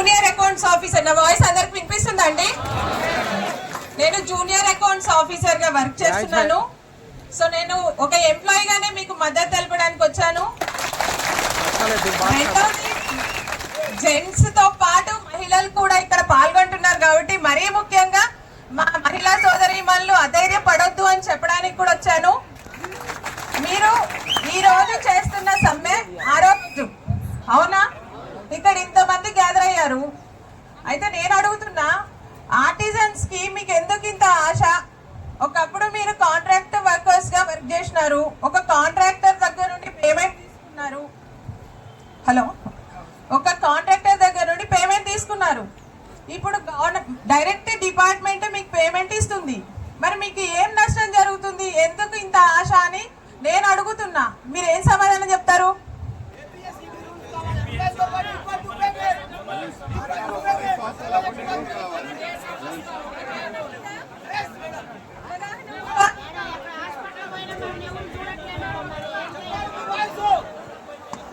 Junior accounts officer. నా voice అందరికి వినిపిస్తుందండి? నేను జూనియర్ అకౌంట్స్ ఆఫీసర్ గా వర్క్ చేస్తున్నాను. సో నేను ఒక ఎంప్లాయీ గానే మీకు మద్దతు తెలపడానికి వచ్చాను. జెంట్స్ తో పాటు మహిళలు కూడా ఇక్కడ పాల్గొంటున్నారు కాబట్టి మరీ ముఖ్యంగా మా మహిళా సోదరీమణులు అధైర్యపడొద్దు అని చెప్పడానికి కూడా వచ్చాను. మీరు ఈ రోజు చేస్తున్న సమ్మె ఆరోగ్యం అవునా? ఇక్కడ ఇంతమంది గ్యాదర్ అయ్యారు. అయితే నేను అడుగుతున్నా, ఆర్టిజన్స్ కి మీకు ఎందుకు ఇంత ఆశ? ఒకప్పుడు మీరు కాంట్రాక్ట్ వర్కర్స్ గా వర్క్ చేసినారు, ఒక కాంట్రాక్టర్ దగ్గర నుండి పేమెంట్ తీసుకున్నారు. హలో, ఒక కాంట్రాక్టర్ దగ్గర నుండి పేమెంట్ తీసుకున్నారు. ఇప్పుడు డైరెక్ట్ డిపార్ట్మెంట్ మీకు పేమెంట్ ఇస్తుంది. మరి మీకు ఏం నష్టం జరుగుతుంది? ఎందుకు ఇంత ఆశ అని నేను అడుగుతున్నా. మీరు ఏం సమాధానం చెప్తారు?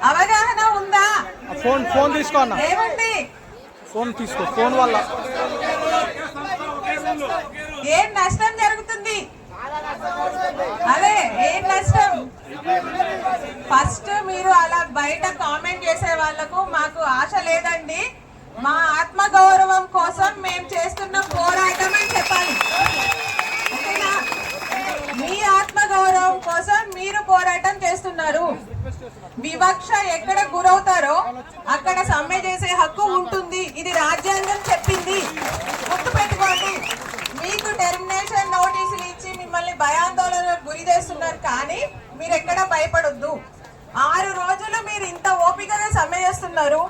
అవగాహన ఉందా? ఫోన్ తీసుకో అన్న. ఏమండి ఫోన్ తీసుకో. ఫోన్ వల్ల ఏం నష్టం జరుగుతుంది? అదే ఏం నష్టం? ఫస్ట్ మీరు అలా బయట కామెంట్ చేసే వాళ్లకు మాకు ఆశ లేదండి, మా ఆత్మగౌరవం కోసం మేము చేస్తున్న పోరాటం అని చెప్పాలి. ఓకేనా? మీ ఆత్మగౌరవం కోసం మీరు పోరాటం చేస్తున్నారు. వివక్ష ఎక్కడ గురవుతారో అక్కడ సమ్మె చేసే హక్కు ఉంటుంది. ఇది రాజ్యాంగం చెప్పింది, గుర్తుపెట్టుకోండి. మీకు టెర్మినేషన్ నోటీసులు ఇచ్చి మిమ్మల్ని భయాందోళనకు గురి చేస్తున్నారు, కానీ మీరు ఎక్కడ భయపడొద్దు. 6 రోజులు మీరు ఇంత ఓపికగా సమ్మె చేస్తున్నారు,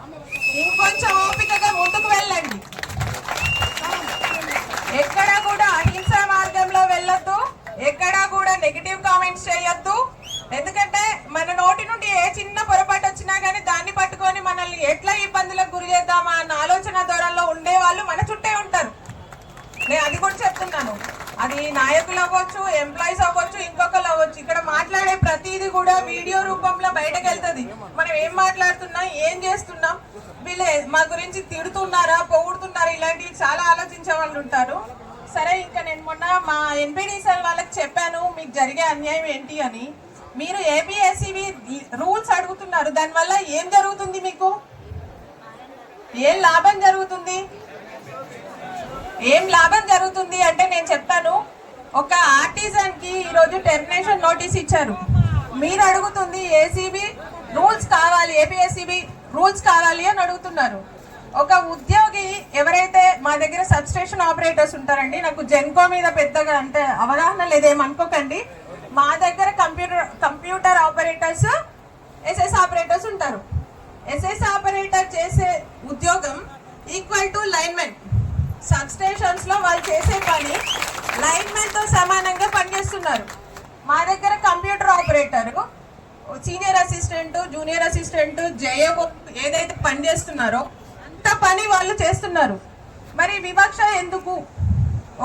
ఇంకొంచెం ఓపికగా ముందుకు వెళ్ళండి. ఎక్కడా కూడా అహింసా మార్గంలో వెళ్ళొద్దు, ఎక్కడా కూడా నెగిటివ్ కామెంట్స్ చేయొద్దు. ఎందుకంటే మన నోటి నుండి ఏ చిన్న పొరపాటు వచ్చినా కానీ దాన్ని పట్టుకొని మనల్ని ఎట్లా ఇబ్బందులకు గురి చేద్దామా అన్న ఆలోచన ధోరణిలో ఉండే వాళ్ళు మన చుట్టే ఉంటారు. నేను అది కూడా చెప్తున్నాను. అది నాయకులు అవ్వచ్చు, ఎంప్లాయీస్ అవ్వచ్చు, ఇంకొకరు అవ్వచ్చు. ఇక్కడ మాట్లాడే ప్రతిదీ కూడా వీడియో రూపంలో బయటకు వెళ్తుంది. మనం ఏం మాట్లాడుతున్నాం, ఏం చేస్తున్నాం, వీళ్ళు మా గురించి తిడుతున్నారా, పొగుడుతున్నారా, ఇలాంటివి చాలా ఆలోచించే వాళ్ళు ఉంటారు. సరే, ఇంకా నేను మొన్న మా ఎన్పిడి సార్ వాళ్ళకి చెప్పాను మీకు జరిగే అన్యాయం ఏంటి అని. మీరు ఏపీఎస్సీబీ రూల్స్ అడుగుతున్నారు, దానివల్ల ఏం జరుగుతుంది? మీకు ఏం లాభం జరుగుతుంది? ఏం లాభం జరుగుతుంది అంటే నేను చెప్తాను. ఒక ఆర్టిజన్ కి ఈరోజు టెర్మినేషన్ నోటీస్ ఇచ్చారు. మీరు అడుగుతుంది ఏసీబీ రూల్స్ కావాలి, ఏపీఎస్సీబీ రూల్స్ కావాలి అని అడుగుతున్నారు. ఒక ఉద్యోగి ఎవరైతే మా దగ్గర సబ్ స్టేషన్ ఆపరేటర్స్ ఉంటారండి, నాకు జెన్కో మీద పెద్దగా అంటే అవగాహన లేదేమనుకోకండి. మా దగ్గర కంప్యూటర్ ఆపరేటర్స్, ఎస్ఎస్ ఆపరేటర్స్ ఉంటారు. ఎస్ఎస్ ఆపరేటర్ చేసే ఉద్యోగం equal to linemen. Sub stations లో వాళ్ళు చేసే పని లైన్మెన్ తో సమానంగా పనిచేస్తున్నారు. మా దగ్గర computer operator, senior assistant, junior assistant, JAO ఏదైతే పని చేస్తున్నారో అంత పని వాళ్ళు చేస్తున్నారు. మరి వివక్ష ఎందుకు?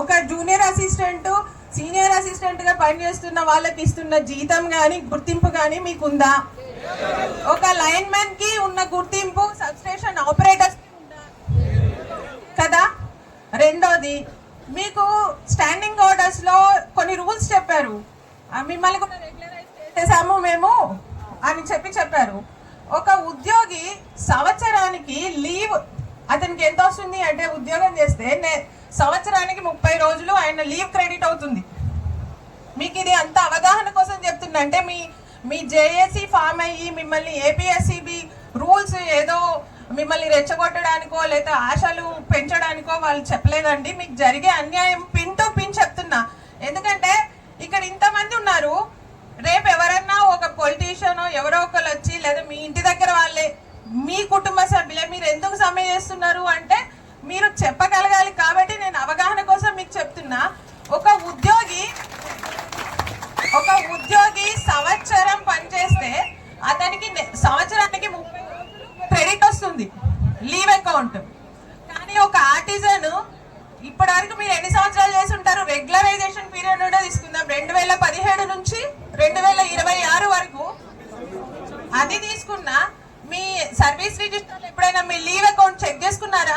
ఒక జూనియర్ అసిస్టెంట్, సీనియర్ అసిస్టెంట్ గా పనిచేస్తున్న వాళ్ళకి ఇస్తున్న జీతం కానీ గుర్తింపు కానీ మీకుందా? ఒక లైన్మెన్ కి ఉన్న గుర్తింపు సబ్ స్టేషన్ ఆపరేటర్స్ కదా. రెండోది, మీకు స్టాండింగ్ ఆర్డర్స్ లో కొన్ని రూల్స్ చెప్పారు, మిమ్మల్ని కూడా రెగ్యులరైజ్ చేసేసాము మేము అని చెప్పారు. ఒక ఉద్యోగి సంవత్సరానికి లీవ్ అతనికి ఎంత వస్తుంది అంటే, ఉద్యోగం చేస్తే సంవత్సరానికి 30 రోజులు ఆయన లీవ్ క్రెడిట్ అవుతుంది. మీకు ఇది అంత అవగాహన కోసం చెప్తున్నా. అంటే మీ జేఏసీ ఫామ్ అయ్యి మిమ్మల్ని ఏపీఎస్సీబీ రూల్స్ ఏదో మిమ్మల్ని రెచ్చగొట్టడానికో లేదా ఆశలు పెంచడానికో వాళ్ళు చెప్పలేదండి. మీకు జరిగే అన్యాయం పిన్ టు పిన్ చెప్తున్నా. ఎందుకంటే ఇక్కడ ఇంతమంది ఉన్నారు, రేపు ఎవరన్నా ఒక పొలిటీషియన్ ఎవరో ఒకరు వచ్చి లేదా మీ ఇంటి దగ్గర వాళ్ళే, మీ కుటుంబ సభ్యులే మీరు ఎందుకు సమ్మె చేస్తున్నారు అంటే మీరు చెప్పగలగాలి. కాబట్టి నేను అవగాహన కోసం మీకు చెప్తున్నా. ఒక ఉద్యోగి సంవత్సరం పనిచేస్తే అతనికి సంవత్సరానికి 30 క్రెడిట్ వస్తుంది లీవ్ అకౌంట్. కానీ ఒక ఆర్టిజన్ ఇప్పటివరకు మీరు ఎన్ని సంవత్సరాలు చేసి ఉంటారు? రెగ్యులరైజేషన్ పీరియడ్ కూడా తీసుకుందాం, 2017 నుంచి 2026 వరకు. అది తీసుకున్నా మీ సర్వీస్ రిజిస్టర్ ఎప్పుడైనా మీ లీవ్ అకౌంట్ చెక్ చేసుకున్నారా?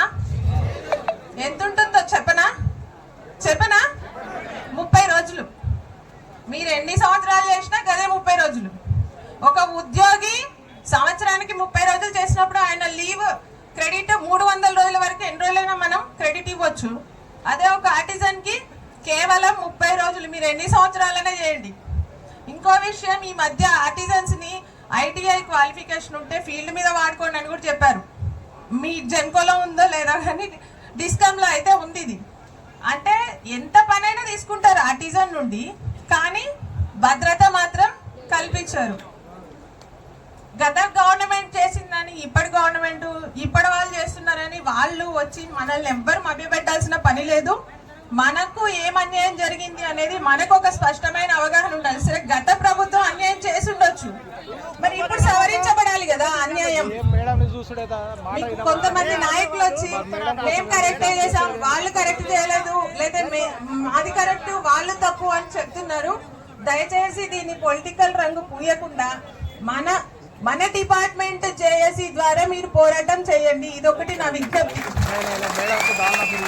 క్రెడిట్ ఇవ్వచ్చు. అదే ఒక ఆర్టిజన్ కి కేవలం 30 రోజులు, మీరు ఎన్ని సంవత్సరాలనే చేయండి. ఇంకో విషయం, ఈ మధ్య ఆర్టిజన్స్ ని ఐటీఐ క్వాలిఫికేషన్ ఉంటే ఫీల్డ్ మీద వాడుకోండి అని కూడా చెప్పారు. మీ జెన్కోలో ఉందో లేదా కానీ డిస్కమ్లో అయితే ఉంది ఇది. అంటే ఎంత పనైనా తీసుకుంటారు ఆర్టిజన్ నుండి, కానీ భద్రత మాత్రం కల్పించారు. గత గవర్నమెంట్ చేసిందని ఇప్పటి గవర్నమెంట్ ఇప్పటి వాళ్ళు చేస్తున్నారని వాళ్ళు వచ్చి మనల్ని ఎవ్వరు మభ్యపెట్టాల్సిన పని లేదు. మనకు ఏం అన్యాయం జరిగింది అనేది మనకు ఒక స్పష్టమైన అవగాహన ఉండాలి. సరే, గత ప్రభుత్వం అన్యాయం చేసి ఉండొచ్చు, మరి ఇప్పుడు సవరించబడాలి కదా అన్యాయం. మీకు కొంతమంది నాయకులు వచ్చి మేము కరెక్ట్ చేసాం, వాళ్ళు కరెక్ట్ చేయలేదు, లేదా అది కరెక్ట్ వాళ్ళు తప్పు అని చెప్తున్నారు. దయచేసి దీన్ని పొలిటికల్ రంగు పూయకుండా మన డిపార్ట్మెంట్ జేఏసీ ద్వారా మీరు పోరాటం చేయండి. ఇదొకటి నా విజ్ఞప్తి.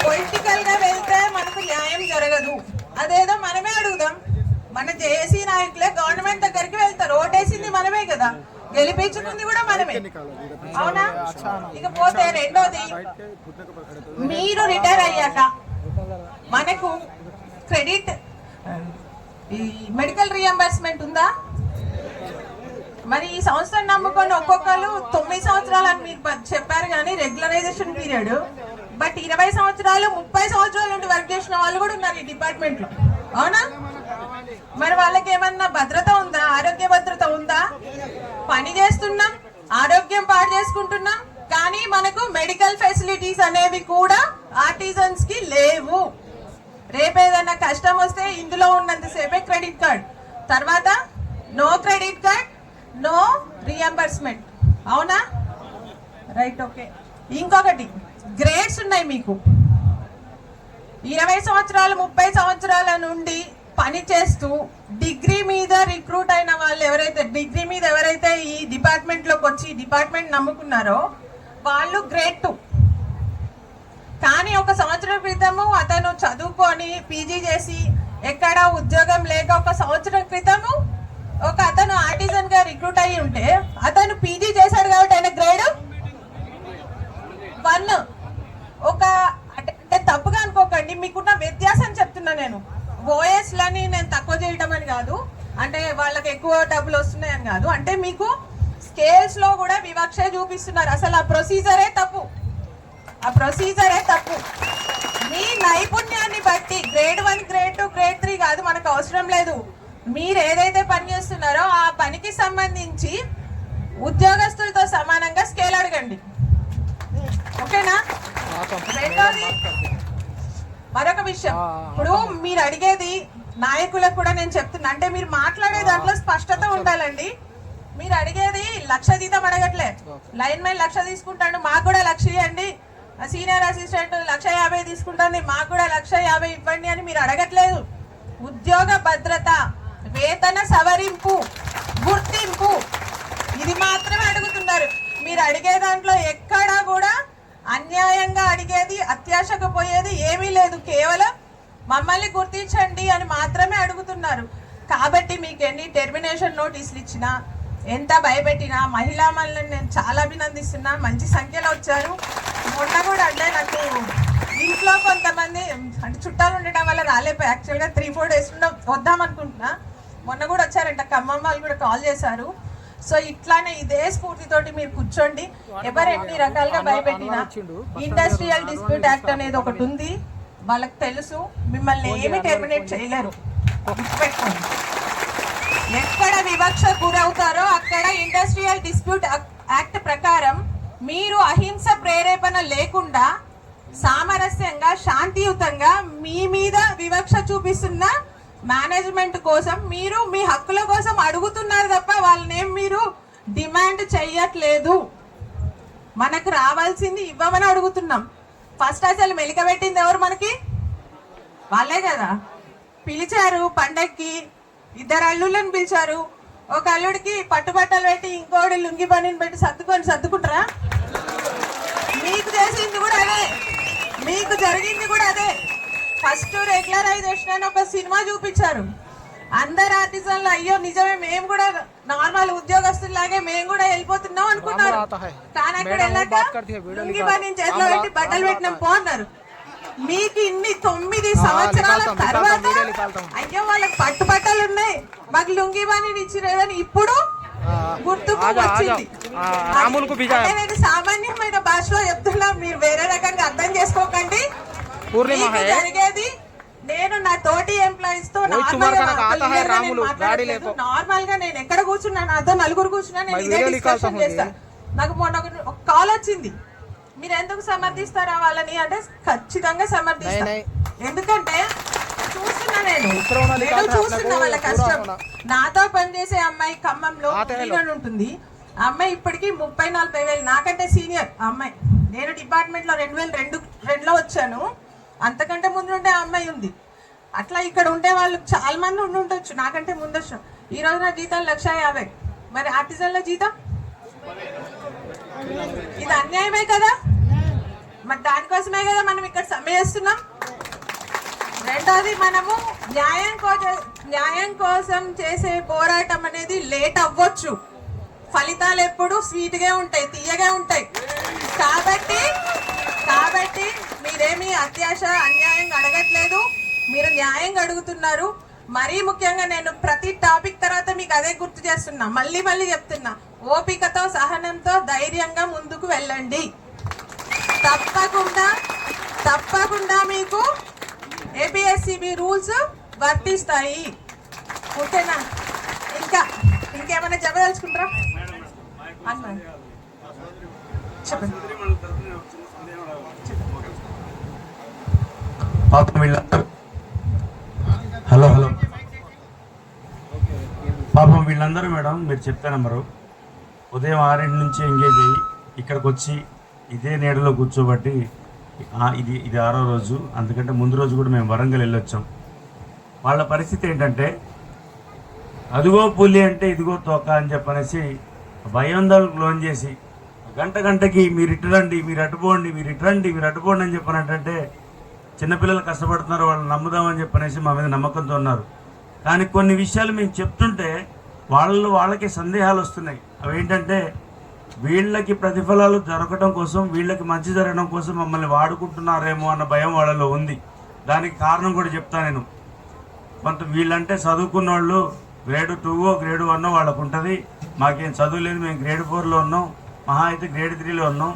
పొలిటికల్ గా వెళ్తే మనకు న్యాయం జరగదు. అదేదో మనమే అడుగుదాం. మన జేఏసీ నాయకులే గవర్నమెంట్ దగ్గరికి వెళ్తారు. ఓటేసింది మనమే కదా, గెలిపించుకుంది కూడా మనమే, అవునా? ఇకపోతే రెండోది, మీరు రిటైర్ అయ్యాక మనకు క్రెడిట్ ఈ మెడికల్ రియంబర్స్మెంట్ ఉందా? మరి ఈ సంవత్సరం నమ్ముకొని ఒక్కొక్కరు 9 సంవత్సరాలు అని మీరు చెప్పారు, కానీ రెగ్యులరైజేషన్ పీరియడ్. బట్ 20 సంవత్సరాలు 30 సంవత్సరాల నుండి వర్క్ చేసిన వాళ్ళు కూడా ఉన్నారు ఈ డిపార్ట్మెంట్ లో, అవునా? మరి వాళ్ళకి ఏమన్నా భద్రత ఉందా? ఆరోగ్య భద్రత ఉందా? పని చేస్తున్నాం, ఆరోగ్యం పాడు చేసుకుంటున్నాం, కానీ మనకు మెడికల్ ఫెసిలిటీస్ అనేవి కూడా ఆర్టిజన్స్ కి లేవు. రేపేదన్నా కష్టం వస్తే ఇందులో ఉన్నంతసేపే క్రెడిట్ కార్డ్, తర్వాత no credit card, no reimbursement, అవునా? Right, okay. ఇంకొకటి, గ్రేడ్స్ ఉన్నాయి మీకు. 20 సంవత్సరాలు 30 సంవత్సరాల నుండి పని చేస్తూ డిగ్రీ మీద రిక్రూట్ అయిన వాళ్ళు ఎవరైతే ఈ డిపార్ట్మెంట్ లోకి వచ్చి డిపార్ట్మెంట్ నమ్ముకున్నారో వాళ్ళు గ్రేడ్ 2. కానీ ఒక సంవత్సరం క్రితము అతను చదువుకొని పీజీ చేసి ఎక్కడ ఉద్యోగం లేక ఒక సంవత్సరం క్రితము ఒక అతను ఆర్టిజన్ గా రిక్రూట్ అయ్యి ఉంటే అతను పీజీ చేశాడు కాబట్టి ఆయన గ్రేడ్ 1. ఒక అంటే తప్పుగా అనుకోకండి, మీకున్న వ్యత్యాసం చెప్తున్నా నేను. ఓఎస్లని నేను తక్కువ చేయడం అని కాదు, అంటే వాళ్ళకి ఎక్కువ డబ్బులు వస్తున్నాయని కాదు. అంటే మీకు స్కేల్స్ లో కూడా వివక్ష చూపిస్తున్నారు. అసలు ఆ ప్రొసీజరే తప్పు. మీ నైపుణ్యాన్ని బట్టి గ్రేడ్ 1, గ్రేడ్ 2, గ్రేడ్ 3 కాదు, మనకు అవసరం లేదు. మీరు ఏదైతే పని చేస్తున్నారో ఆ పనికి సంబంధించి ఉద్యోగస్తులతో సమానంగా స్కేల్ అడగండి, ఓకేనా? రెండోది, మరొక విషయం, ఇప్పుడు మీరు అడిగేది నాయకులకు కూడా నేను చెప్తున్నా, అంటే మీరు మాట్లాడే దాంట్లో స్పష్టత ఉండాలండి. మీరు అడిగేది 1,00,000 జీతం అడగట్లే. లైన్ మ్యాన్ 1,00,000 తీసుకుంటాడు, మాకు కూడా 1,00,000 ఇవ్వండి. సీనియర్ అసిస్టెంట్ 1,50,000 తీసుకుంటుంది, మాకు కూడా 1,50,000 ఇవ్వండి అని మీరు అడగట్లేదు. ఉద్యోగ భద్రత, వేతన సవరింపు, గుర్తింపు, ఇది మాత్రమే అడుగుతున్నారు. మీరు అడిగే దాంట్లో ఎక్కడా కూడా అన్యాయంగా అడిగేది, అత్యాశకు పోయేది ఏమీ లేదు. కేవలం మమ్మల్ని గుర్తించండి అని మాత్రమే అడుగుతున్నారు. కాబట్టి మీకు ఎన్ని టెర్మినేషన్ నోటీసులు ఇచ్చినా, ఎంత భయపెట్టినా మహిళా మహిళని నేను చాలా అభినందిస్తున్నా. మంచి సంఖ్యలో వచ్చారు. మొన్న కూడా అంటే నాకు ఇంట్లో కొంతమంది అంటే చుట్టాలు ఉండటం వల్ల రాలేపోయి, యాక్చువల్గా 3-4 డేస్ వద్దాం అనుకుంటున్నా. మొన్న కూడా వచ్చారంట, ఖమ్మం వాళ్ళు కూడా కాల్ చేశారు. సో ఇట్లానే ఇదే స్ఫూర్తితోటి మీరు కూర్చోండి. ఎవరు ఎన్ని రకాలుగా భయపెట్టినా ఇండస్ట్రియల్ డిస్ప్యూట్ యాక్ట్ అనేది ఒకటి ఉంది, వాళ్ళకి తెలుసు. మిమ్మల్ని ఏమి టెర్మినేట్ చేయలేరు, గుర్తుపెట్టుకోండి. ఎక్కడ వివక్ష గురవుతారో అక్కడ ఇండస్ట్రియల్ డిస్ప్యూట్ యాక్ట్ ప్రకారం మీరు అహింస ప్రేరేపణ లేకుండా సామరస్యంగా శాంతియుతంగా మీ మీద వివక్ష చూపిస్తున్న మేనేజ్మెంట్ కోసం మీరు మీ హక్కుల కోసం అడుగుతున్నారు తప్ప వాళ్ళనేం మీరు డిమాండ్ చెయ్యట్లేదు. మనకు రావాల్సింది ఇవ్వమని అడుగుతున్నాం. ఫస్ట్ అసలు మెలికబెట్టింది ఎవరు? మనకి వాళ్ళే కదా. పిలిచారు పండక్కి, 2 అల్లుళ్ళని పిలిచారు. ఒక అల్లుడికి పట్టుబట్టలు పెట్టి ఇంకోటి లుంగి పనిని పెట్టి సర్దుకుంటారా? మీకు చేసింది కూడా అదే, మీకు జరిగింది కూడా అదే. ఫస్ట్ రెగ్యులరైజేషన్ అని ఒక సినిమా చూపించారు. అందరు ఆర్టిజన్లు అయ్యో నిజమే, మేము కూడా నార్మల్ ఉద్యోగస్తులాగే మేము కూడా వెళ్ళిపోతున్నాం అనుకున్నారు. కానీ అక్కడ వెళ్ళాక లుంగి పని చేతిలో పెట్టి బట్టలు పెట్టినాం పో అన్నారు. మీకు ఇన్ని 9 సంవత్సరాల నికాల్తాం, తర్వాత వీడియో నికాల్తాం. అయ్యో వాళ్ళకి పట్టుబట్టలు ఉన్నాయి, మాకు లుంగి బాని ఇచ్చిరేదని ఇప్పుడు గుర్తుకు ఆజా, వచ్చింది. ఆజా. రాములకు బిజా. అంటే నేను సామాన్యమైన భాషలో చెప్తున్నా, మీరు వేరే రకంగా అర్థం చేసుకోకండి. పూర్ణిమ మీకు హై. జరిగేది నేను నా తోటి ఎంప్లాయీస్ తో ఓయ్ తుమార్ కన కాతా హై రాములు, గాడి లేకో. నార్మల్ గా నేను ఎక్కడ కూర్చున్నా, నాతో నలుగురు కూర్చున్నా, నేను మరి ఇదే వీడియో డిస్కషన్ నికాల్తాం చేస్తా. నాకు మొన్న ఒక కాల్ వచ్చింది, మీరు ఎందుకు సమర్థిస్తారా వాళ్ళని అంటే ఖచ్చితంగా సమర్థిస్తా. నై, ఎందుకంటే చూస్తున్నా నేను ఉత్తరవనాలు నేను కాదు, చూస్తున్నా వాళ్ళ నాకు కష్టం. పూరా నాతో పనిచేసే అమ్మాయి ఖమ్మంలో ఆటేలో. ఈరోజు ఉంటుంది. ఆ అమ్మాయి ఇప్పటికి 30-40 నాకంటే సీనియర్ ఆ అమ్మాయి. నేను డిపార్ట్మెంట్ లో 2002లో వచ్చాను, అంతకంటే ముందు ఉండే ఆ అమ్మాయి ఉంది. అట్లా ఇక్కడ ఉండే వాళ్ళు చాలా మంది ఉండొచ్చు నాకంటే ముందు వచ్చాం. ఈ రోజు నా జీతం 150,000, మరి ఆర్టిజన్ల జీతం ఇది అన్యాయమే కదా. మరి దానికోసమే కదా మనం ఇక్కడ సమ్మె చేస్తున్నాం. రెండోది, మనము న్యాయం కోసం చేసే పోరాటం అనేది లేట్ అవ్వచ్చు, ఫలితాలు ఎప్పుడు స్వీట్ గా ఉంటాయి, తీయగా ఉంటాయి. కాబట్టి మీరేమి అత్యాశ అన్యాయంగా అడగట్లేదు, మీరు న్యాయంగా అడుగుతున్నారు. మరీ ముఖ్యంగా నేను ప్రతి టాపిక్ తర్వాత మీకు అదే గుర్తు చేస్తున్నా, మళ్ళీ చెప్తున్నా, ఓపికతో సహనంతో ధైర్యంగా ముందుకు వెళ్ళండి. తప్పకుండా మీకు ఏపీఎస్సిబి రూల్స్ వర్తిస్తాయి. ఓకేనా? ఇంకేమైనా చెప్పదలుచుకుంటారా? చెప్పండి. పాపం వీళ్ళందరూ హలో పాపం వీళ్ళందరూ మేడం మీరు చెప్పే నెంబరు ఉదయం 6 నుంచి ఎంగేజ్ అయ్యి ఇక్కడికి వచ్చి ఇదే నీడలో కూర్చోబట్టి ఇది 6వ రోజు. అందుకంటే ముందు రోజు కూడా మేము వరంగల్ వెళ్ళొచ్చాం. వాళ్ళ పరిస్థితి ఏంటంటే అదిగో పులి అంటే ఇదిగో తోక అని చెప్పనేసి భయోందాలకు లోన్ చేసి గంటకి మీరు ఇటురండి, మీరు అటుపోండి, మీరు అటుపోండి అని చెప్పనంటే చిన్నపిల్లలు కష్టపడుతున్నారు, వాళ్ళు నమ్ముదామని చెప్పనేసి మా మీద నమ్మకంతో ఉన్నారు. కానీ కొన్ని విషయాలు మేము చెప్తుంటే వాళ్ళకి సందేహాలు వస్తున్నాయి. అవి ఏంటంటే వీళ్ళకి ప్రతిఫలాలు జరగడం కోసం, వీళ్ళకి మంచి జరగడం కోసం మమ్మల్ని వాడుకుంటున్నారేమో అన్న భయం వాళ్ళలో ఉంది. దానికి కారణం కూడా చెప్తా నేను. కొంత వీళ్ళంటే చదువుకున్న వాళ్ళు గ్రేడ్ 2 గ్రేడ్ 1 వాళ్ళకు ఉంటుంది, మాకేం చదువు లేదు, మేము గ్రేడ్ 4లో ఉన్నాం, మహా అయితే గ్రేడ్ 3లో ఉన్నాం,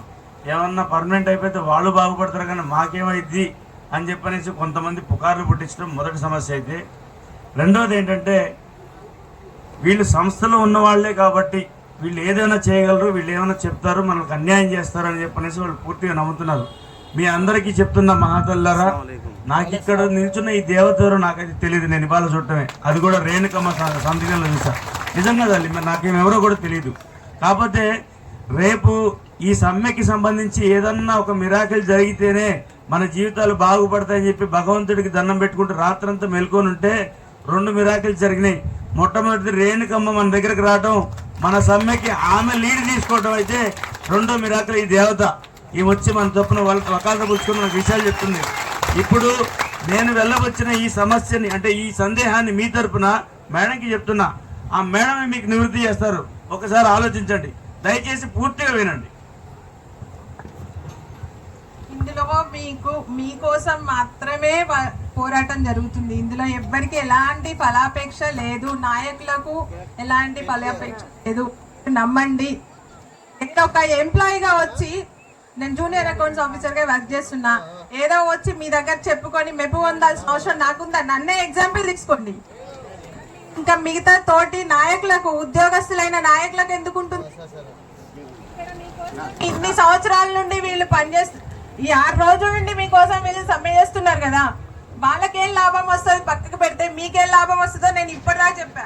ఏమన్నా పర్మనెంట్ అయిపోతే వాళ్ళు బాగుపడతారు కానీ మాకేమైద్ది అని చెప్పనేసి కొంతమంది పుకార్లు పుట్టించడం మొదటి సమస్య అయితే, రెండోది ఏంటంటే వీళ్ళు సంస్థలో ఉన్న వాళ్ళే కాబట్టి వీళ్ళు ఏదైనా చేయగలరు, వీళ్ళు ఏమైనా చెప్తారు, మనకు అన్యాయం చేస్తారు అని చెప్పనేసి వాళ్ళు పూర్తిగా నమ్ముతున్నారు. మీ అందరికీ చెప్తున్న మహాతల్లారా, నాకు ఇక్కడ నిల్చున్న ఈ దేవత ఎవరో నాకైతే తెలియదు, నేను ఇవాళ చూడటమే, అది కూడా రేణుకమ్మ సంతకంలో చూసా. నిజంగా తల్లి మరి నాకేమెవరో కూడా తెలియదు. కాకపోతే రేపు ఈ సమ్మెకి సంబంధించి ఏదన్నా ఒక మిరాకిల్ జరిగితేనే మన జీవితాలు బాగుపడతాయని చెప్పి భగవంతుడికి దండం పెట్టుకుంటూ రాత్రంతా మెలుకొని ఉంటే 2 మిరాకిల్స్ జరిగినాయి. మొట్టమొదటిది రేణుకమ్మ మన దగ్గరకు రావడం, మన సమ్మెకి ఆమె లీడ్ తీసుకోవడం అయితే, రెండో మిరాకిల్ ఈ దేవత ఈ వచ్చి మన తప్పున వాళ్ళకి వకాలత పుచ్చుకొని మనకు విషయాలు చెప్తుంది. ఇప్పుడు నేను వెళ్ళవచ్చిన ఈ సమస్యని అంటే ఈ సందేహాన్ని మీ తరపున మేడంకి చెప్తున్నా, ఆ మేడమే మీకు నివృత్తి చేస్తారు. ఒకసారి ఆలోచించండి, దయచేసి పూర్తిగా వినండి. ఇందులో మీకోసం మాత్రమే పోరాటం జరుగుతుంది. ఇందులో ఎవ్వరికి ఎలాంటి ఫలాపేక్ష లేదు, నాయకులకు ఎలాంటి ఫలాపేక్ష లేదు. నమ్మండి. నేను ఒక ఎంప్లాయీగా వచ్చి, నేను జూనియర్ అకౌంట్స్ ఆఫీసర్గా వర్క్ చేస్తున్నా, ఏదో వచ్చి మీ దగ్గర చెప్పుకొని మెప్పు పొందాల్సిన అవసరం నాకుందా? నన్నే ఎగ్జాంపుల్ తీసుకోండి. ఇంకా మిగతా తోటి నాయకులకు, ఉద్యోగస్తులైన నాయకులకు ఎందుకు ఉంటుంది? ఇన్ని సంవత్సరాల నుండి వీళ్ళు పనిచేస్తూ ఈ 6 రోజుల నుండి మీకోసం వీళ్ళు సమ్మె చేస్తున్నారు కదా, వాళ్ళకేం లాభం వస్తుంది పక్కకు పెడితే మీకేం లాభం వస్తుందో నేను ఇప్పటిదాకా చెప్పా.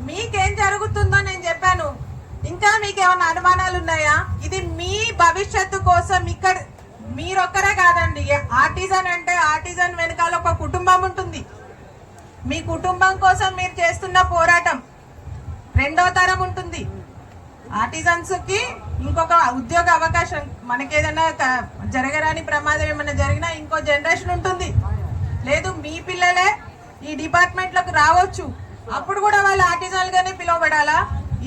మీకేం జరుగుతుందో నేను చెప్పాను. ఇంకా మీకేమైనా అనుమానాలు ఉన్నాయా? ఇది మీ భవిష్యత్తు కోసం. ఇక్కడ మీరొక్కరే కాదండి, ఆర్టిజన్ అంటే ఆర్టిజన్ వెనకాల ఒక కుటుంబం ఉంటుంది. మీ కుటుంబం కోసం మీరు చేస్తున్న పోరాటం. రెండో తరం ఉంటుంది. ఆర్టిజన్స్ కి ఇంకొక ఉద్యోగ అవకాశం, మనకేదైనా జరగరాని ప్రమాదం ఏమైనా జరిగినా ఇంకో జనరేషన్ ఉంటుంది. లేదు, మీ పిల్లలే ఈ డిపార్ట్మెంట్ లోకి రావచ్చు, అప్పుడు కూడా వాళ్ళు ఆర్టిజన్ గానే పిలువబడాలా?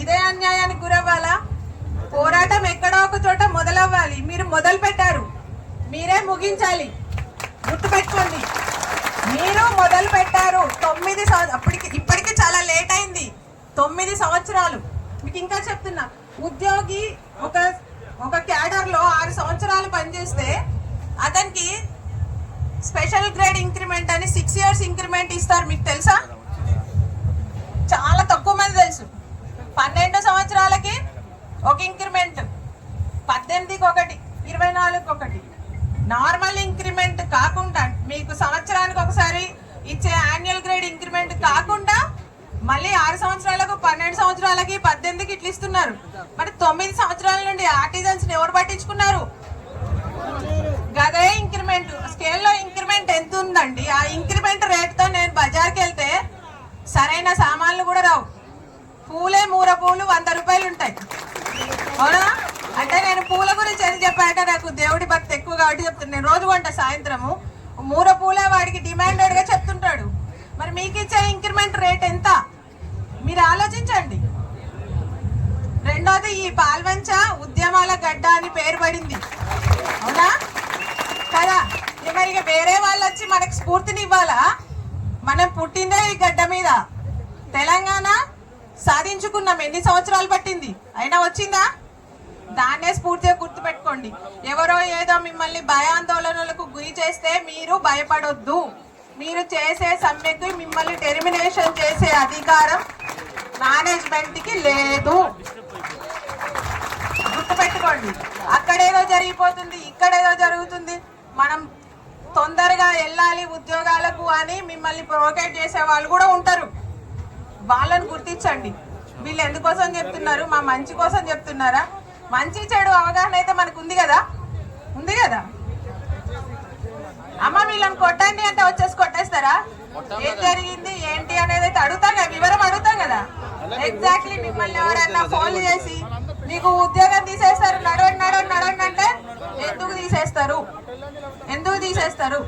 ఇదే అన్యాయానికి గురవ్వాలా? పోరాటం ఎక్కడో ఒక చోట మొదలవ్వాలి. మీరు మొదలు పెట్టారు, మీరే ముగించాలి. గుర్తుపెట్టుకోండి, మీరు మొదలు పెట్టారు. 9 అప్పటికి ఇప్పటికి చాలా లేట్ అయింది. 9 సంవత్సరాలు. మీకు ఇంకా చెప్తున్నా, ఉద్యోగి ఒక క్యాడర్ లో 6 సంవత్సరాలు పనిచేస్తే అతనికి స్పెషల్ గ్రేడ్ ఇంక్రిమెంట్ అని 6 years ఇంక్రిమెంట్ ఇస్తారు. మీకు తెలుసా? చాలా తక్కువ మంది తెలుసు. 12 సంవత్సరాలకి ఒక ఇంక్రిమెంట్, 18కి ఒకటి, 24కి ఒకటి. నార్మల్ ఇంక్రిమెంట్ కాకుండా మీకు సంవత్సరానికి ఒకసారి ఇచ్చే యాన్యువల్ గ్రేడ్ ఇంక్రిమెంట్ కాకుండా మళ్ళీ 6 సంవత్సరాలకు, 12 సంవత్సరాలకి, 18కి ఇట్లా ఇస్తున్నారు. మరి 9 సంవత్సరాల నుండి ఆర్టిజన్స్ ఎవరు పట్టించుకున్నారు? గదే ఇంక్రిమెంట్ స్కేల్లో ఇంక్రిమెంట్ ఎంత ఉందండి? ఆ ఇంక్రిమెంట్ రేట్తో నేను బజార్కి వెళ్తే సరైన సామాన్లు కూడా రావు. పూలే మూర పూలు 100 రూపాయలు ఉంటాయి. అవునా? అంటే నేను పూల గురించి ఎందుకు చెప్పానంటే నాకు దేవుడి భక్తి ఎక్కువ కాబట్టి చెప్తాను. నేను రోజు కొంటా సాయంత్రము. మూర పూలే వాడికి డిమాండెడ్గా చెప్తుంటాడు. మరి మీకు ఇచ్చే ఇంక్రిమెంట్ రేట్ ఎంత? మీరు ఆలోచించండి. రెండోది, ఈ పాల్వంచ ఉద్యమాల గడ్డ అని పేరు పడింది. అవునా కదా? మరి వేరే వాళ్ళు వచ్చి మనకు స్ఫూర్తిని ఇవ్వాలా? మనం పుట్టిందే ఈ గడ్డ మీద. తెలంగాణ సాధించుకున్నాం. ఎన్ని సంవత్సరాలు పట్టింది? అయినా వచ్చిందా? దాన్నే స్ఫూర్తిగా గుర్తుపెట్టుకోండి. ఎవరో ఏదో మిమ్మల్ని భయాందోళనలకు గురి చేస్తే మీరు భయపడొద్దు. మీరు చేసే సమ్మెకు మిమ్మల్ని టెర్మినేషన్ చేసే అధికారం మేనేజ్మెంట్కి లేదు. గుర్తుపెట్టుకోండి. అక్కడేదో జరిగిపోతుంది, ఇక్కడేదో జరుగుతుంది, మనం తొందరగా వెళ్ళాలి ఉద్యోగాలకు అని మిమ్మల్ని ప్రొవోకేట్ చేసే వాళ్ళు కూడా ఉంటారు. వాళ్ళని గుర్తించండి. వీళ్ళు ఎందుకోసం చెప్తున్నారు? మా మంచి కోసం చెప్తున్నారా? మంచి చెడు అవగాహన అయితే మనకు ఉంది కదా, ఉంది కదా. అమ్మ వీళ్ళని కొట్టండి అంటే వచ్చేసి కొట్టేస్తారా? ఏం జరిగింది ఏంటి అనేది అయితే అడుగుతాం కదా, వివరం అడుగుతాం కదా. ఎగ్జాక్ట్లీ మిమ్మల్ని ఎవరైనా ఫోన్ చేసి మీకు ఉద్యోగం తీసేస్తారు, నడవండి నడవండి నడవండి అంటే ఎందుకు తీసేస్తారు? ఎందుకు తీసేస్తారు?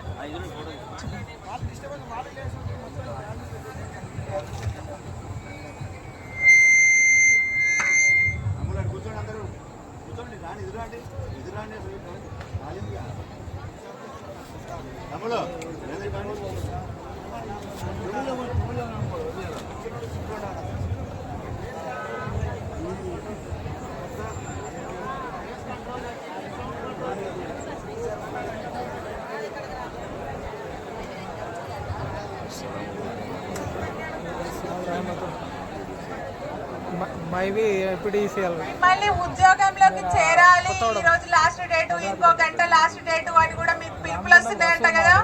మిమ్మల్ని ఉద్యోగంలోకి చేరాలి. ఈ రోజు లాస్ట్ డేటు, ఇంకో గంట లాస్ట్ డేటు అని కూడా మీకు పిలుపులు వస్తున్నాయంట కదా.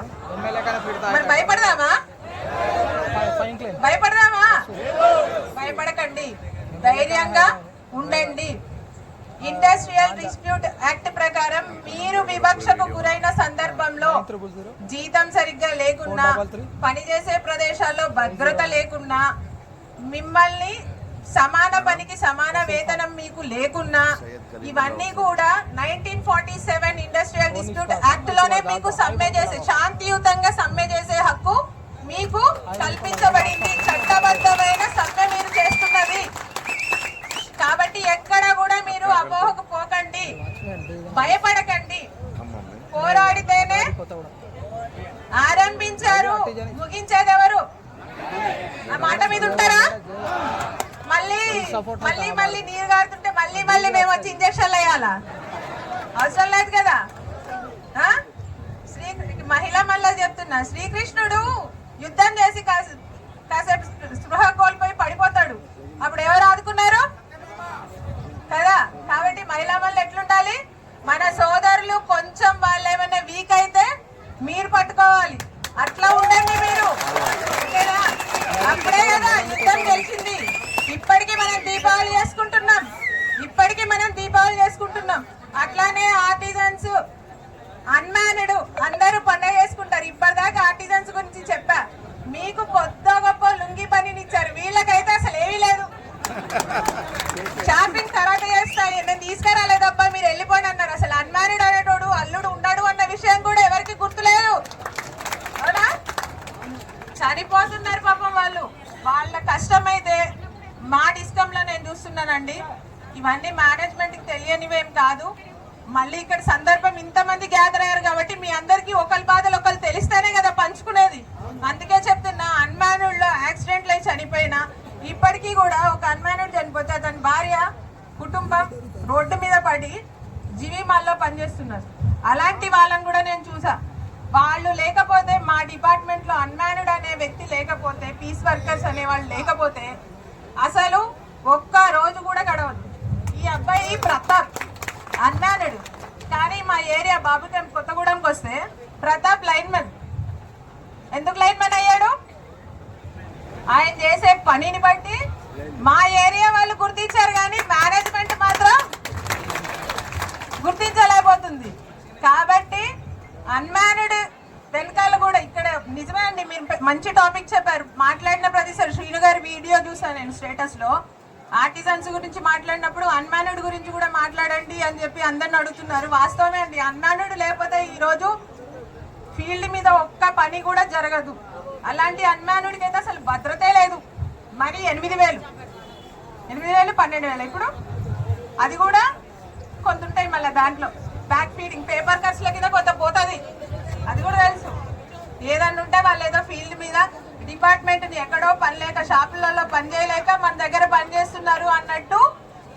మరి భయపడదామా? భయపడదామా? భయపడకండి, ధైర్యంగా ఉండండి. ఇండస్ట్రియల్ డిస్ప్యూట్ యాక్ట్ ప్రకారం మీరు వివక్షకు గురైన సందర్భంలో జీతం సరిగ్గా లేకున్నా, పనిచేసే ప్రదేశాల్లో భద్రత లేకున్నా, మిమ్మల్ని సమాన పనికి సమాన వేతనం మీకు లేకున్నా, ఇవన్నీ కూడా 1947 ఇండస్ట్రియల్ డిస్ప్యూట్ యాక్ట్ లోనే మీకు సమ్మె చేసే, శాంతియుతంగా సమ్మె చేసే హక్కు మీకు కల్పించబడింది. చట్టబద్ధమైన సమ్మె మీరు చేస్తున్నది కాబట్టి ఎక్కడ కూడా మీరు అపోహకు పోకండి, భయపడకండి. పోరాడితేనే ఆరంభించారు, ముగించేది ఎవరు? ఆ మాట మీద ఉంటారా? మళ్ళీ మళ్ళీ మళ్ళీ నీరు గారుతుంటే మళ్ళీ మళ్ళీ మేము వచ్చి ఇంజక్షన్లు వేయాలా? అవసరం లేదు కదా. మహిళా మళ్ళీ చెప్తున్నా, శ్రీకృష్ణుడు యుద్ధం చేసి కాసేపు స్పృహ కోల్పోయి పడిపోతాడు, అప్పుడు ఎవరు ఆదుకున్నారు కదా. కాబట్టి మహిళా మళ్ళీ ఎట్లుండాలి? మన సోదరులు కొంచెం వాళ్ళు ఏమైనా వీక్ అయితే మీరు పట్టుకోవాలి, అట్లా ఉండండి మీరు. అప్పుడే కదా యుద్ధం గెలిచింది. ఇప్పటికీ మనం దీపావళి చేసుకుంటున్నాం, ఇప్పటికీ మనం దీపావళి చేసుకుంటున్నాం. అట్లానే ఆర్టిజన్స్, అన్మ్యాన్డ్ అందరూ పండుగ చేసుకుంటారు. ఇప్పటిదాకా ఆర్టిజన్స్ గురించి చెప్పా. మీకు కొత్త గొప్ప లుంగి పనిని ఇచ్చారు, వీళ్ళకైతే అసలు ఏమీ లేదు. షాపింగ్ తర్వాత చేస్తాయి, నేను తీసుకురాలేదబ్బా మీరు వెళ్ళిపోండి అన్నారు. అసలు అన్మ్యారీడ్ అనేటోడు అల్లుడు ఉన్నాడు అన్న విషయం కూడా ఎవరికి గుర్తులేదు. అవునా? చనిపోతున్నారు పాపం వాళ్ళు. వాళ్ళ కష్టమైతే మా డిస్కంలో నేను చూస్తున్నానండి, ఇవన్నీ మేనేజ్మెంట్కి తెలియనివేం కాదు. మళ్ళీ ఇక్కడ సందర్భం ఇంతమంది గ్యాదర్ అయ్యారు కాబట్టి మీ అందరికీ ఒకరి బాధలు ఒకరు తెలిస్తేనే కదా పంచుకునేది. అందుకే చెప్తున్నా, అన్మ్యానుడ్లో యాక్సిడెంట్లు అయి చనిపోయినా ఇప్పటికీ కూడా ఒక అన్మ్యానుడ్ చనిపోతే అతని భార్య కుటుంబం రోడ్డు మీద పడి జీవిమాల్లో పనిచేస్తున్నారు. అలాంటి వాళ్ళని కూడా నేను చూసా. వాళ్ళు లేకపోతే, మా డిపార్ట్మెంట్లో అన్మ్యానుడ్ అనే వ్యక్తి లేకపోతే, పీస్ వర్కర్స్ అనే వాళ్ళు లేకపోతే అసలు ఒక్క రోజు కూడా గడవదు. ఈ అబ్బాయి ప్రతాప్ అన్మ్యానుడ్, కానీ మా ఏరియా బాబుగం కొత్తగూడెంకి వస్తే ప్రతాప్ లైన్మెన్. ఎందుకు లైన్మెన్ అయ్యాడు? ఆయన చేసే పనిని బట్టి మా ఏరియా వాళ్ళు గుర్తించారు, కానీ మేనేజ్మెంట్ మాత్రం గుర్తించలేకపోతుంది. కాబట్టి అన్మ్యానుడ్ వెనకాల కూడా ఇక్కడ నిజమే అండి, మీరు మంచి టాపిక్ చెప్పారు. మాట్లాడిన ప్రతిసారి శ్రీను గారి వీడియో చూసాను నేను స్టేటస్లో. ఆర్టిజన్స్ గురించి మాట్లాడినప్పుడు అన్మ్యానుడ్ గురించి కూడా మాట్లాడండి అని చెప్పి అందరిని అడుగుతున్నారు. వాస్తవమే అండి, అన్మ్యానుడ్ లేకపోతే ఈరోజు ఫీల్డ్ మీద ఒక్క పని కూడా జరగదు. అలాంటి అన్మ్యానుడ్కి అయితే అసలు భద్రతే లేదు. మరి 8,000 12,000 ఇప్పుడు అది కూడా కొంత ఉంటాయి. మళ్ళీ దాంట్లో బ్యాక్ ఫీడింగ్ పేపర్ కట్స్ల కింద కొంత పోతుంది, అది కూడా తెలుసు. ఏదన్నా ఉంటే వాళ్ళు ఏదో ఫీల్డ్ మీద డిపార్ట్మెంట్ని ఎక్కడో పని లేక, షాపులలో పని చేయలేక మన దగ్గర పని చేస్తున్నారు అన్నట్టు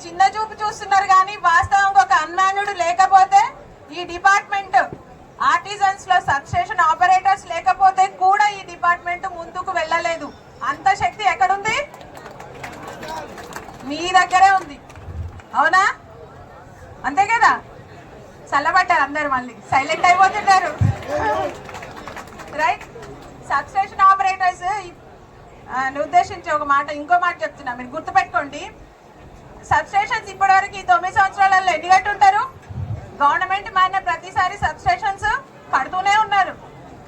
చిన్న చూపు చూస్తున్నారు. కానీ వాస్తవంగా ఒక అన్మ్యానుడ్ లేకపోతే ఈ డిపార్ట్మెంట్ ఆర్టిజన్స్ లో సబ్స్టేషన్ ఆపరేటర్స్ లేకపోతే కూడా ఈ డిపార్ట్మెంట్ ముందుకు వెళ్ళలేదు. అంత శక్తి ఎక్కడుంది? మీ దగ్గరే ఉంది. అవునా? అంతే కదా? చల్లబట్టారు అందరు, మళ్ళీ సైలెంట్ అయిపోతున్నారు. రైట్. సబ్స్టేషన్ ఆపరేటర్స్ ఉద్దేశించి ఒక మాట, ఇంకో మాట చెప్తున్నా, మీరు గుర్తుపెట్టుకోండి. సబ్స్టేషన్స్ ఇప్పటివరకు ఈ 9 సంవత్సరాలలో ఎన్ని కట్టుంటారు? గవర్నమెంట్ మారిన ప్రతిసారి సబ్స్టేషన్స్ కడుతూనే ఉన్నారు,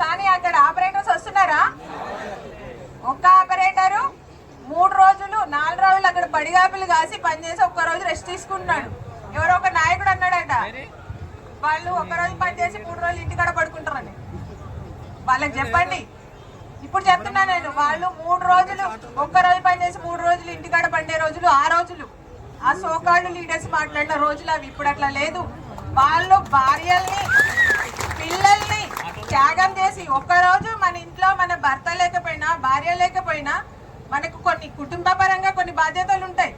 కానీ అక్కడ ఆపరేటర్స్ వస్తున్నారా? ఒక్క ఆపరేటరు 3 రోజులు 4 రోజులు అక్కడ పడిగాపులు కాసి పనిచేసి ఒక్క రోజు రెస్ట్ తీసుకుంటున్నాడు. ఎవరో ఒక నాయకుడు అన్నాడట, వాళ్ళు ఒక్క రోజు పనిచేసి 3 రోజులు ఇంటికాడ పడుకుంటారని. వాళ్ళకి చెప్పండి. ఇప్పుడు చెప్తున్నా నేను, వాళ్ళు 3 రోజులు ఒక్క రోజు పనిచేసి 3 రోజులు ఇంటికాడ పండే రోజులు ఆ రోజులు, ఆ సోకాళ్ళు లీడర్స్ మాట్లాడిన రోజులు అవి. ఇప్పుడు అట్లా లేదు. వాళ్ళు భార్యల్ని పిల్లల్ని త్యాగం చేసి, ఒక్కరోజు మన ఇంట్లో మన భర్త లేకపోయినా భార్య లేకపోయినా మనకు కొన్ని కుటుంబ పరంగా కొన్ని బాధ్యతలు ఉంటాయి.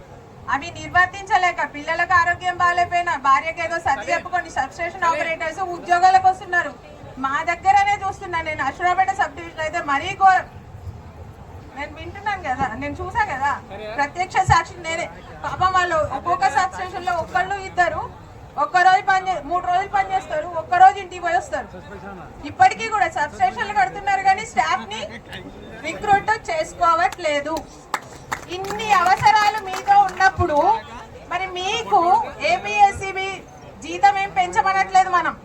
అవి నిర్వర్తించలేక పిల్లలకు ఆరోగ్యం బాగాలేకపోయినా భార్యకి ఏదో సర్ది చెప్పుకొని సబ్స్టేషన్ ఆపరేటర్స్ ఉద్యోగాలకు వస్తున్నారు. మా దగ్గరనే చూస్తున్నా నేను. అశ్వరాపేట సబ్ డివిజన్ అయితే మరీ ఘోరం. నేను వింటున్నాను కదా, నేను చూసా కదా, ప్రత్యక్ష సాక్షి నేనే. పాపం వాళ్ళు ఒక్కొక్క సబ్స్టేషన్ లో ఒక్కళ్ళు ఇద్దరు ఒక్క రోజు 3 రోజులు పని చేస్తారు, ఒక్క రోజు ఇంటికి పోయి వస్తారు. ఇప్పటికీ కూడా సబ్స్టేషన్లు కడుతున్నారు, కానీ స్టాఫ్ ని రిక్రూట్ చేసుకోవట్లేదు. ఇన్ని అవసరాలు మీతో ఉన్నప్పుడు మరి మీకు ఏపీఎస్సీబీ జీతం ఏం పెంచమనట్లేదు. మనం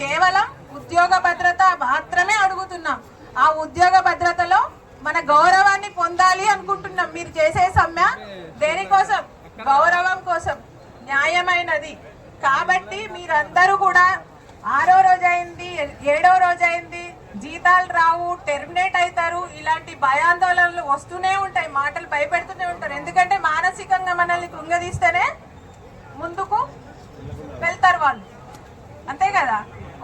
కేవలం ఉద్యోగ భద్రత మాత్రమే అడుగుతున్నాం. ఆ ఉద్యోగ భద్రతలో మన గౌరవాన్ని పొందాలి అనుకుంటున్నాం. మీరు చేసే సమ్మె దేనికోసం? గౌరవం కోసం, న్యాయమైనది. కాబట్టి మీరందరూ కూడా 6వ రోజు అయింది, 7వ రోజు అయింది, జీతాలు రావు, టెర్మినేట్ అవుతారు, ఇలాంటి భయాందోళనలు వస్తూనే ఉంటాయి, మాటలు భయపెడుతూనే ఉంటారు. ఎందుకంటే మానసికంగా మనల్ని కృంగదీస్తేనే ముందుకు వెళ్తారు వాళ్ళు. అంతే కదా?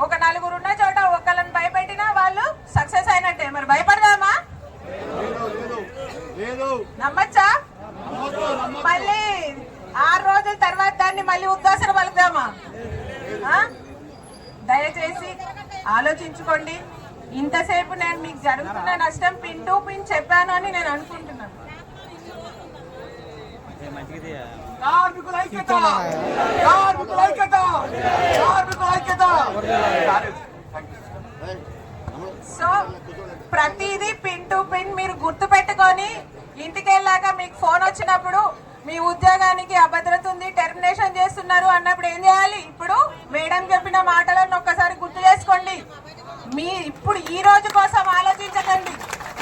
ఒక 4 ఉన్న చోట ఒకళ్ళని భయపెట్టినా వాళ్ళు సక్సెస్ అయినట్టే. మరి భయపడదామా? నమ్మచ్చా? మళ్ళీ 6 రోజుల తర్వాత దాన్ని మళ్ళీ ఉద్వాసన పలుకుదామా? దయచేసి ఆలోచించుకోండి. ఇంతసేపు నేను మీకు జరుగుతున్న నష్టం పిన్ టు పిన్ చెప్పాను అని నేను అనుకుంటున్నాను. సో ప్రతిదీ పిన్ టు పిన్ మీరు గుర్తు పెట్టుకొని ఇంటికి వెళ్ళాక మీకు ఫోన్ వచ్చినప్పుడు మీ ఉద్యోగానికి అభద్రత ఉంది, టెర్మినేషన్ చేస్తున్నారు అన్నప్పుడు ఏం చేయాలి? ఇప్పుడు మేడం చెప్పిన మాటలను ఒక్కసారి గుర్తు చేసుకోండి. మీ ఇప్పుడు ఈ రోజు కోసం ఆలోచించకండి.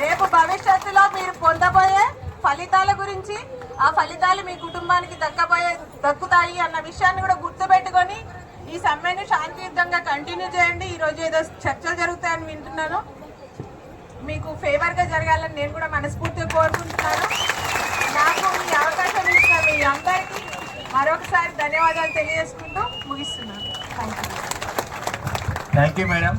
రేపు భవిష్యత్తులో మీరు పొందబోయే ఫలితాల గురించి, ఆ ఫలితాలు మీ కుటుంబానికి దక్కుతాయి అన్న విషయాన్ని కూడా గుర్తుపెట్టుకొని ఈ సమ్మెను శాంతియుతంగా కంటిన్యూ చేయండి. ఈరోజు ఏదో చర్చలు జరుగుతాయని వింటున్నాను. మీకు ఫేవర్గా జరగాలని నేను కూడా మనస్ఫూర్తిగా కోరుకుంటున్నాను. నాకు ఈ అవకాశం ఇచ్చిన మీ అందరికీ మరొక మరొకసారి ధన్యవాదాలు తెలియజేసుకుంటూ ముగిస్తున్నాను. Thank you thank you madam.